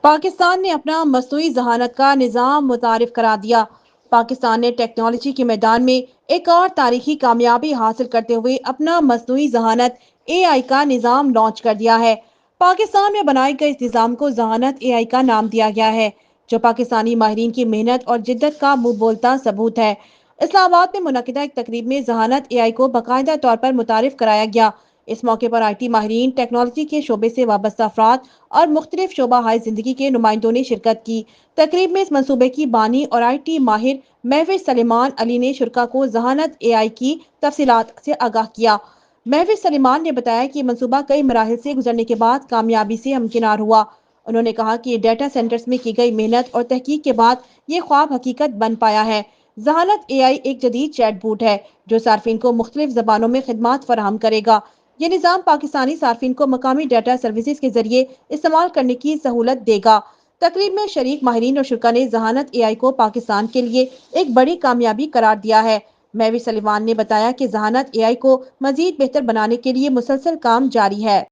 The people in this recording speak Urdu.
پاکستان نے اپنا مصنوعی ذہانت کا نظام متعارف کرا دیا۔ پاکستان نے ٹیکنالوجی کے میدان میں ایک اور تاریخی کامیابی حاصل کرتے ہوئے اپنا مصنوعی ذہانت AI کا نظام لانچ کر دیا ہے۔ پاکستان میں بنائے گئے اس نظام کو ذہانت AI کا نام دیا گیا ہے، جو پاکستانی ماہرین کی محنت اور جدت کا منہ بولتا ثبوت ہے۔ اسلام آباد میں منعقدہ ایک تقریب میں ذہانت AI کو باقاعدہ طور پر متعارف کرایا گیا۔ اس موقع پر IT ماہرین، ٹیکنالوجی کے شعبے سے وابستہ افراد اور مختلف شعبہ ہائے زندگی کے نمائندوں نے شرکت کی۔ تقریب میں اس منصوبے کی بانی اور IT ماہر محوش سلیمان علی نے شرکاء کو ذہانت AI کی تفصیلات سے آگاہ کیا۔ محوش سلیمان نے بتایا کہ یہ منصوبہ کئی مراحل سے گزرنے کے بعد کامیابی سے ہمکنار ہوا۔ انہوں نے کہا کہ یہ ڈیٹا سینٹرز میں کی گئی محنت اور تحقیق کے بعد یہ خواب حقیقت بن پایا ہے۔ ذہانت AI ایک جدید چیٹ بوٹ ہے جو صارفین کو مختلف زبانوں میں خدمات فراہم کرے گا۔ یہ نظام پاکستانی صارفین کو مقامی ڈیٹا سروسز کے ذریعے استعمال کرنے کی سہولت دے گا۔ تقریب میں شریک ماہرین اور شرکاء نے ذہانت AI کو پاکستان کے لیے ایک بڑی کامیابی قرار دیا ہے۔ محوش سلیمان نے بتایا کہ ذہانت AI کو مزید بہتر بنانے کے لیے مسلسل کام جاری ہے۔